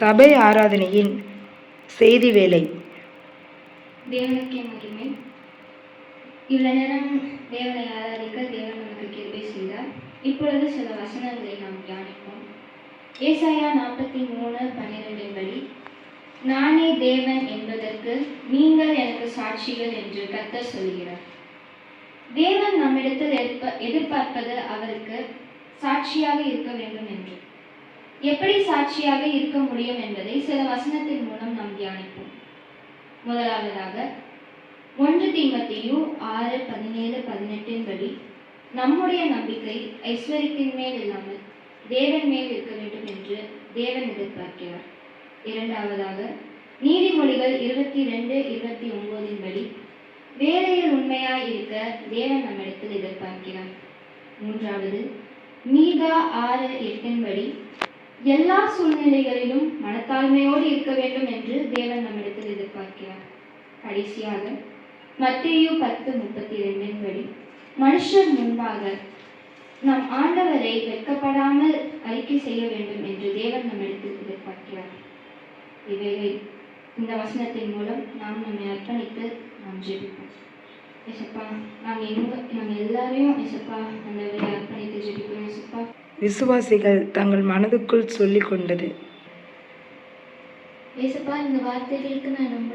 சபை ஆராதனையின் செய்தி வேலை. தேவனுக்கே மகிமை. இவ்வளவு நேரம் தேவனை ஆராதிக்க தேவன் நமக்கு கிருபை செய்தார். இப்பொழுது சில வசனங்களை நாம் தியானிப்போம். ஏசாயா 43:12 படி, நானே தேவன் என்பதற்கு நீங்கள் எனக்கு சாட்சிகள் என்று கர்த்தர் சொல்கிறார். தேவன் நம்மிடத்தில் எதிர்பார்ப்பது அவருக்கு சாட்சியாக இருக்க வேண்டும் என்று. எப்படி சாட்சியாக இருக்க முடியும் என்பதை சில வசனத்தின் மூலம் நாம் தியானிப்போம். முதலாவதாக 1 தீமோத்தேயு 6:17-18 படி, நம்முடைய நம்பிக்கை ஐஸ்வர்யத்தின் மேல் இல்லாமல் தேவன் மேல் இருக்க வேண்டும் என்று தேவன் எதிர்பார்க்கிறார். இரண்டாவதாக நீதிமொழிகள் 22:29 படி, வேலையில் உண்மையாய் இருக்க தேவன் நம்மிடத்தில் எதிர்பார்க்கிறார். மூன்றாவது மீகா 6:8 படி, எல்லா சூழ்நிலைகளிலும் மனத்தாழ்மையோடு இருக்க வேண்டும் என்று தேவன் நம்மிடத்தில் எதிர்பார்க்கிறார். கடைசியாக மத்தேயு 10:32 படி, மனுஷர் முன்பாக நம் ஆண்டவரை வெட்கப்படாமல் அறிக்கை செய்ய வேண்டும் என்று தேவன் நம்மிடத்தில் எதிர்பார்க்கிறார். இவைகளை இந்த வசனத்தின் மூலம் நாம் நம்மை அர்ப்பணித்து நாம் ஜெபிப்போம். ஏசப்பா, நாம் எல்லாரையும் ஏசப்பா அந்த அர்ப்பணித்து ஜெபிக்கிறோம். ஏசப்பா, விசுவாசிகள் தங்கள் மனதுக்குள் சொல்லிக் கொண்டது. ஏசப்பா, இந்த வார்த்தைகளுக்கு நான்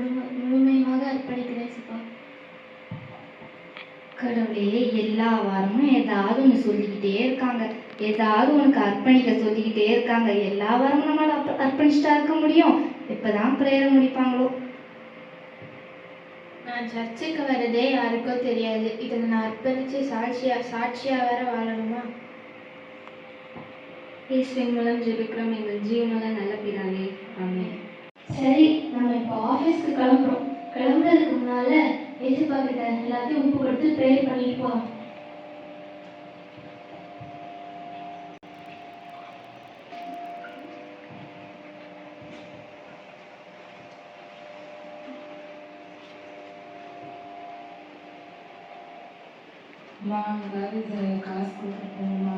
முழுமையாக அர்ப்பணிக்கிறேன். ஏசப்பா கடவுளே, எல்லா வாரமும் ஏதாவது ஒன்று சொல்லிக்கிட்டே இருக்காங்க, ஏதாவது உனக்கு அர்ப்பணிக்க சொல்லிக்கிட்டே இருக்காங்க. எல்லா வாரமும் நம்மளால அர்ப்பணிச்சுட்டா இருக்க முடியும்? எப்பதான் பிரேயர் முடிப்பாங்களோ? நான் சர்ச்சுக்கு வரதே யாருக்கோ தெரியாது. இதில் நான் அர்ப்பணிச்சு சாட்சியா வேற வாழணுமா? இயேசுவின் மூலம் ஜெபிக்கிறோம் எங்கள் ஜீவனுள்ள நல்ல பிதாவே, ஆமென். சரி, நம்ம இப்போ ஆஃபீஸ்க்கு கிளம்புறோம். கிளம்புறதுக்கு முன்னால ஏசப்பா கிட்ட எல்லாத்தையும் உப்பு கொடுத்து ப்ரேயர் பண்ணிட்டு போகலாம். காசு கொடுத்துருக்கோம்மா.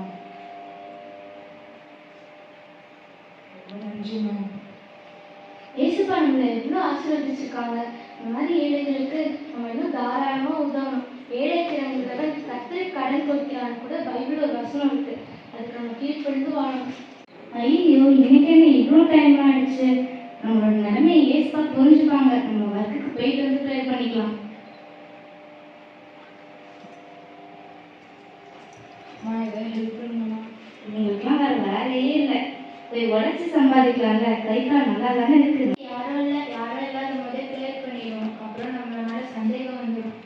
நன்றிம்மா. ஏசப்பா நம்மளை எவ்வளோ ஆசீர்வதிச்சிருக்காங்க. இந்த மாதிரி ஏழைகளுக்கு நம்ம இன்னும் தாராளமாக உதவணும். ஏழை திறன்களை கர்த்தரை கடன் கொடுக்கிறான்னு கூட பைபிள் ஒரு வசனம் இருக்கு. அதுக்கு நம்ம கீழ்ப்படிந்து வாழணும். ஐயோ, இன்னைக்கு என்ன இவ்வளோ டைம் ஆயிடுச்சு? நம்மளோட நிலைமையை ஏசப்பா புரிஞ்சுப்பாங்க. நம்ம ஒர்க்குக்கு போயிட்டு வந்து ப்ரேயர் பண்ணிக்கலாம். உங்களுக்குலாம் வேற வேலையே இல்லை, போய் உழைச்சி சம்பாதிக்கலாம்ல. கை கால் நல்லா தானே இருக்குது. யாரும் இல்லாத போதே ப்ரேயர் பண்ணிடுவோம். அப்புறம் நம்ம மேல சந்தேகம் வந்துடும்.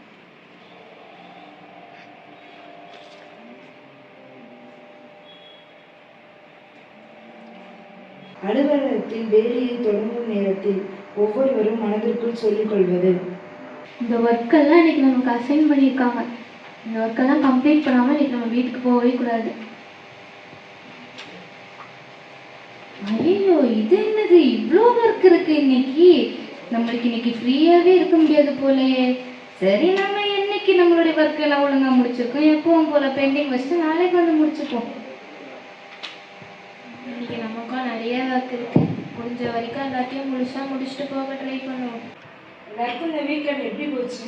அலுவலகத்தில் வேலையை தொடங்கும் நேரத்தில் ஒவ்வொருவரும் மனதிற்குள் சொல்லிக் கொள்வது. இந்த ஒர்க்கெல்லாம் இன்னைக்கு நமக்கு அசைன் பண்ணியிருக்காங்க. இந்த ஒர்க்கெல்லாம் கம்ப்ளீட் பண்ணாமல் இன்னைக்கு நம்ம வீட்டுக்கு போகவே கூடாது. ஐயோ, இது என்னது, இவ்வளோ ஒர்க் இருக்கு இன்னைக்கு? நம்மளுக்கு இன்னைக்கு ஃப்ரீயாகவே இருக்க முடியாது போலயே. சரி, நம்ம என்னைக்கு நம்மளுடைய ஒர்க் எல்லாம் ஒழுங்காக முடிச்சிருக்கோம், எப்பவும் போல பெண்டிங் வச்சுட்டு நாளைக்கு வந்து முடிச்சுப்போம். இன்னைக்கு நமக்கும் நிறைய ஒர்க் இருக்கு. முடிஞ்ச வரைக்கும் எல்லாத்தையும் முடிச்சுட்டு போக ட்ரை பண்ணுவோம். எல்லாருக்கும் இந்த வீக்கெண்ட் எப்படி போச்சு?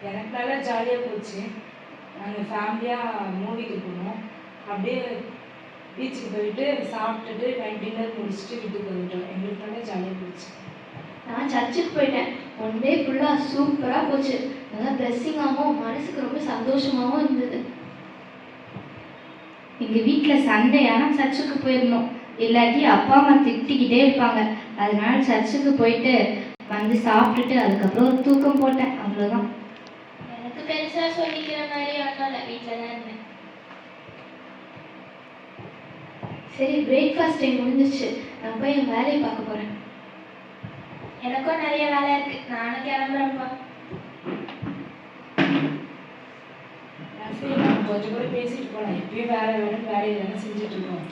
எனக்கு நல்லா ஜாலியாக போச்சு. நாங்கள் ஃபேமிலியாக மூவிக்கு போனோம். அப்படியே பீச்சுக்கு போயிட்டு சாப்பிட்டுட்டு டின்னர் முடிச்சுட்டு வீட்டுக்கு வந்துட்டோம். எங்களுக்கு நல்லா ஜாலியாக போச்சு. நான் சர்ச்சுக்கு போயிட்டேன். 1 டே ஃபுல்லாக சூப்பராக போச்சு. நல்லா ப்ளெஸ்ஸிங்காகவும் மனசுக்கு ரொம்ப சந்தோஷமாகவும் இருந்தது. எங்கள் வீட்டில் சண்டையான சர்ச்சுக்கு போயிருந்தோம். இல்லாட்டி அப்பா அம்மா திட்டிக்கிட்டே இருப்பாங்க. அதனால சர்ச்சுக்கு போயிட்டு வந்து சாப்பிட்டுட்டு அதுக்கப்புறம் ஒரு தூக்கம் போட்டேன். அவ்வளோதான். எனக்கு பெருசாக சொல்லிக்கிற மாதிரி ஒன்றும் வீட்டில் தான் இருந்தேன். சரி, பிரேக்ஃபாஸ்ட் டைம் முடிஞ்சிச்சு. நான் போய் என் வேலையை பார்க்க போகிறேன். எனக்கும் நிறைய வேலை இருக்கு. நானும் கிளம்புறேன்ப்பா. கொஞ்சம் கூட பேசிட்டு போனேன். இப்பயும் வேலையை தானே செஞ்சுட்டு இருக்கோம்.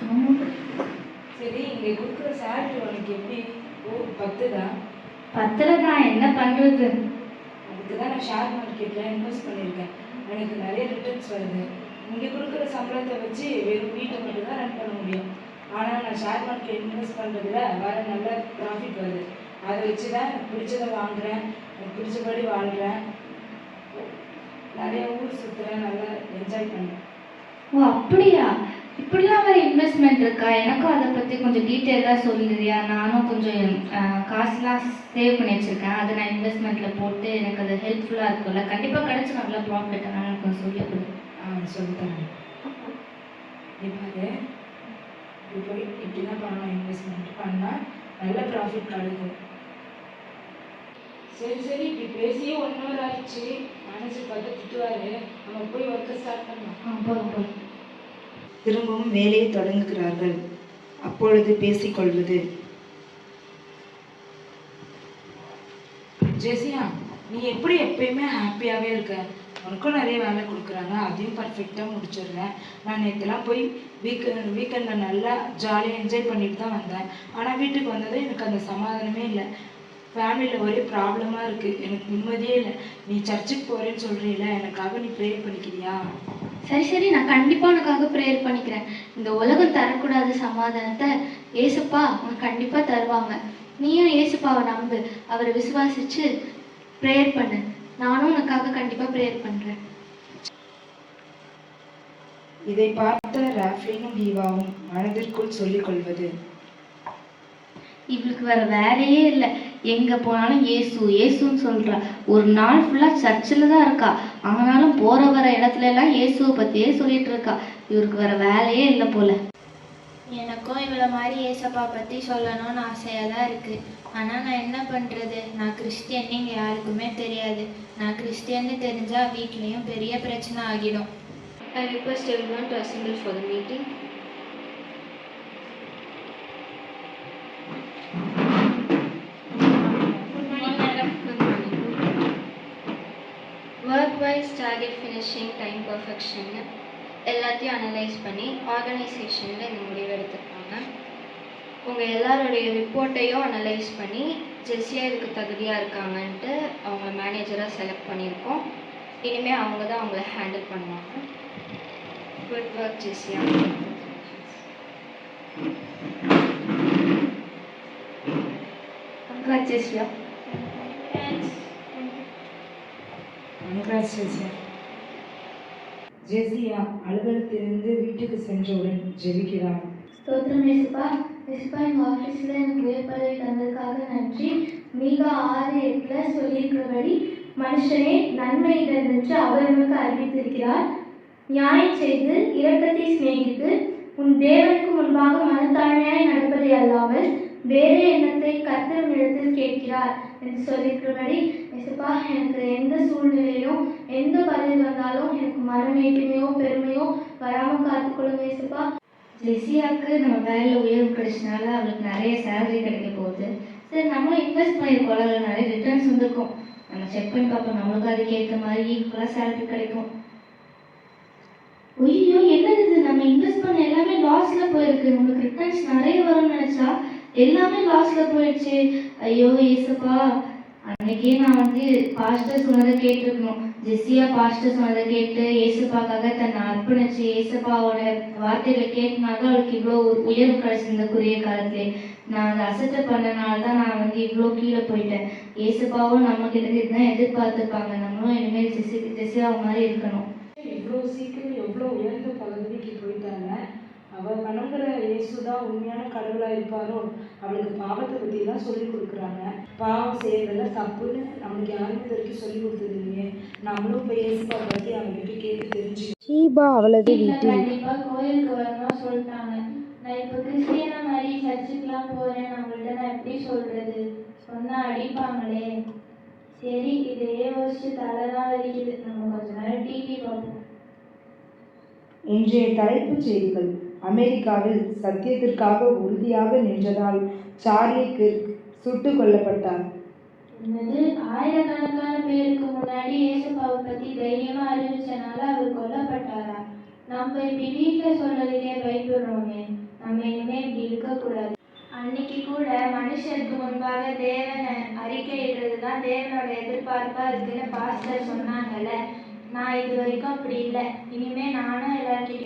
சரி, இங்கே கொடுக்குற சேலரி உனக்கு எப்படி? 10 தான். 10 தான், என்ன பண்ணுறது? அதுக்கு தான் நான் ஷேர் மார்க்கெட்டில் இன்வெஸ்ட் பண்ணியிருக்கேன். எனக்கு நிறைய ரிட்டர்ன்ஸ் வருது. இங்கே கொடுக்குற சம்பளத்தை வச்சு வெறும் வீட்டை மட்டும் தான் ரன் பண்ண முடியும். ஆனால் நான் ஷேர் மார்க்கெட் இன்வெஸ்ட் பண்ணுறதுல வர நல்ல ப்ராஃபிட் வருது. அதை வச்சு தான் எனக்கு பிடிச்சதை வாங்குகிறேன், எனக்கு பிடிச்சபடி வாழ்கிறேன், நிறைய ஊர் சுற்றுறேன், நல்லா என்ஜாய் பண்ணுறேன். ஓ அப்படியா? இப்படிலாம் வேறு இன்வெஸ்ட்மெண்ட் இருக்கா? எனக்கும் அதை பற்றி கொஞ்சம் டீட்டெயிலாக சொல்லுறியா? நானும் கொஞ்சம் காசுலாம் சேவ் பண்ணி வச்சுருக்கேன். அதை நான் இன்வெஸ்ட்மெண்ட்டில் போட்டு எனக்கு அது ஹெல்ப்ஃபுல்லாக இருக்கும்ல. கண்டிப்பாக கிடச்சி நல்லா ப்ராஃபிட். ஆனால் எனக்கு கொஞ்சம் சொல்லி கொடு. சொல்லித்தரேன். இப்போ இப்போ இப்படி தான் பண்ணணும். இன்வெஸ்ட்மெண்ட் பண்ணால் நல்ல ப்ராஃபிட் கிடைக்கும். சரி இப்படி பேசியே 1 hour ஆயிடுச்சு. மேனேஜர் பார்த்து திட்டுவார். நம்ம போய் ஒர்க்கை ஸ்டார்ட் பண்ணலாம். போதும். திரும்பவும் வேலையை தொடங்குகிறார்கள். அப்பொழுது பேசிக்கொள்வது, ஜெசியா நீ எப்படி எப்பயுமே ஹாப்பியாகவே இருக்க? உனக்கும் நிறைய வேலை கொடுக்குறாங்க, அதையும் பர்ஃபெக்டாக முடிச்சிடுறேன். நான் நேற்றுலாம் போய் வீக்கெண்டில் நல்லா ஜாலியாக என்ஜாய் பண்ணிட்டு தான் வந்தேன். ஆனால் வீட்டுக்கு வந்ததும் எனக்கு அந்த சமாதானமே இல்லை. ஃபேமிலியில் ஒரே ப்ராப்ளமாக இருக்குது, எனக்கு நிம்மதியே இல்லை. நீ சர்ச்சுக்கு போகிறேன்னு சொல்கிறீல, எனக்காக நீ ப்ரேயர் பண்ணிக்கிறியா? சரி நான் கண்டிப்பாக உனக்காக ப்ரேயர் பண்ணிக்கிறேன். இந்த உலகம் தரக்கூடாத சமாதானத்தை ஏசப்பா உனக்கு கண்டிப்பாக தருவாங்க. நீயும் ஏசப்பாவை நம்பு, அவரை விசுவாசிச்சு ப்ரேயர் பண்ணு. நானும் உனக்காக கண்டிப்பாக ப்ரேயர் பண்ணுறேன். இதை பார்த்த ராஃப்லினும் ஈவாவும் மனதிற்குள் சொல்லிக்கொள்வது, இவளுக்கு வேற வேலையே இல்லை. எங்கே போனாலும் ஏசுன்னு சொல்கிறா. ஒரு நாள் ஃபுல்லாக சர்ச்சில் தான் இருக்கா. ஆனாலும் போகிற வர இடத்துல எல்லாம் இயேசுவை பற்றியே சொல்லிட்டு இருக்கா. இவருக்கு வேற வேலையே இல்லை போல. எனக்கும் இவ்வளோ மாதிரி ஏசப்பா பற்றி சொல்லணும்னு ஆசையாக தான் இருக்குது. ஆனால் நான் என்ன பண்ணுறது? நான் கிறிஸ்டியன்னு இங்கே யாருக்குமே தெரியாது. நான் கிறிஸ்டியன்னு தெரிஞ்சால் வீட்லேயும் பெரிய பிரச்சனை ஆகிடும். I request everyone to assemble for the meeting. Work-wise target finishing time perfection எல்லாத்தையும் அனலைஸ் பண்ணி ஆர்கனைசேஷனில் இந்த முடிவு எடுத்துருப்பாங்க. உங்கள் எல்லாருடைய ரிப்போர்ட்டையும் அனலைஸ் பண்ணி ஜெஸ்ஸியா இதுக்கு தகுதியாக இருக்காங்கன்ட்டு அவங்க மேனேஜராக செலக்ட் பண்ணியிருக்கோம். இனிமேல் அவங்க தான் அவங்கள ஹேண்டில் பண்ணுவாங்க. Good work, Jessia. Congrats, Jessia. Congrats, Jessia. Jesiya அலுவலகத்திலிருந்து வீட்டுக்கு சென்றவுடன் ஜெபிக்கிறார். ஸ்தோத்திரம் ஏசப்பா. ஏசப்பா, எங்கள் ஆஃபீஸில் எனக்கு உயர் பதவி தந்ததுக்காக நன்றி. மீகா 6:8 சொல்லியிருக்கிறபடி மனுஷனே நன்மையிலிருந்து அவர் எனக்கு அறிவித்திருக்கிறார். நியாயம் செய்து இரக்கத்தை சிநேகித்து உன் தேவனுக்கு முன்பாக மனத்தாழ்மையாய் நடப்பதை அல்லாமல் வேறு எண்ணத்தை கர்த்தரிடத்தில் கேட்கிறார் என்று சொல்லியிருக்கிறபடி ஏசப்பா, எனக்கு எந்த சூழ்நிலையிலும் எந்த பதவி வந்தாலும் எனக்கு மனமேட்டுமையோ பெருமையோ வராமல் காத்துக்கொள்ளுங்க ஏசப்பா. ஜெசியாவுக்கு நம்ம வேலையில் உயர்வு கிடைச்சனால அவளுக்கு நிறைய சேலரி கிடைக்க போகுது. சரி, நம்மளும் இன்வெஸ்ட் பண்ணியிருக்கோம், அதில் நிறைய ரிட்டர்ன்ஸ் வந்துருக்கும். நம்ம செக் பண்ணி பார்ப்போம், நம்மளுக்கு அதுக்கு ஏற்ற மாதிரி ஈக்குவலாக சேலரி கிடைக்கும். ஐயோ, என்னது இது? நம்ம இன்வெஸ்ட் பண்ண எல்லாமே லாஸில் போயிருக்கு. நம்மளுக்கு ரிட்டர்ன்ஸ் நிறைய வரும்னு நினச்சா எல்லாமே லாஸில் போயிடுச்சு. ஐயோ ஏசப்பா, அன்னைக்கே நான் பாஸ்டர் சொன்னதை கேட்டிருக்கணும். ஜெஸ்ஸியா பாஸ்டர் சொன்னதை கேட்டு ஏசப்பாக்காக தன்னை அர்ப்பணிச்சு ஏசப்பாவோட வார்த்தைகளை கேட்டனால அவளுக்கு இவ்வளோ உயர்வு கிடைச்சிருந்த குறுகிய காலத்திலே. நான் அதை அசட்டை பண்ணனால தான் நான் இவ்வளோ கீழே போயிட்டேன். ஏசப்பாவும் நம்ம கிட்ட இதுதான் எதிர்பார்த்துருப்பாங்க. நம்மளும் இனிமேல் ஜெஸ்ஸியா மாதிரி இருக்கணும். இவ்வளோ சீக்கிரம் எவ்வளோ உயர்ந்த பதவிக்கு போயிட்டாங்க. அவள் வணங்குற இயேசு தான் உண்மையான கடவுளாக இருப்பாரோ? அவளுக்கு பாவத்தை பற்றி தான் சொல்லி கொடுக்குறாங்க. பாவம் செய்யறதெல்லாம் தப்புன்னு நம்மளுக்கு யாருமே இது வரைக்கும் சொல்லி கொடுத்தது இல்லையே. நம்மளும் இப்போ இயேசுப்பா பற்றி அவங்ககிட்ட கேட்டு தெரிஞ்சு. ஷீபா அவளது வீட்டில் கண்டிப்பாக கோயிலுக்கு வரணும்னு சொல்லிட்டாங்க. நான் இப்போ கிறிஸ்டியனா மாதிரி சர்ச்சுக்கெலாம் போகிறேன். அவங்கள்ட்ட நான் எப்படி சொல்கிறது? சொன்னால் அடிப்பாங்களே. சரி, இதையே யோசிச்சு தலை தான் வலிக்குது. நம்ம கொஞ்ச நேரம் டிவி பார்ப்போம். இன்றைய தலைப்புச் செய்திகள். அமெரிக்காவில் சத்தியத்திற்காக உறுதியாக நின்றதால் சார்லி கிர்க் சுட்டுக் கொல்லப்பட்டார். என்னது? ஆயிரக்கணக்கான பேருக்கு முன்னாடி ஏசப்பாவை பற்றி தைரியமாக அறிவிச்சனால அவர் கொல்லப்பட்டாரா? நம்ம இப்படி வீட்டில் சொல்றதுக்கே பயப்படுறோமே. நம்ம இனிமேல் இப்படி இருக்கக்கூடாது. அன்னைக்கு கூட மனுஷருக்கு முன்பாக தேவனை அறிக்கையிடுறது தான் தேவனோட எதிர்பார்ப்பாக இருக்குன்னு பாஸ்டர் சொன்னாங்கல்ல. நான் இது வரைக்கும் அப்படி இல்லை. இனிமேல் நானும் எல்லார்கிட்டையும்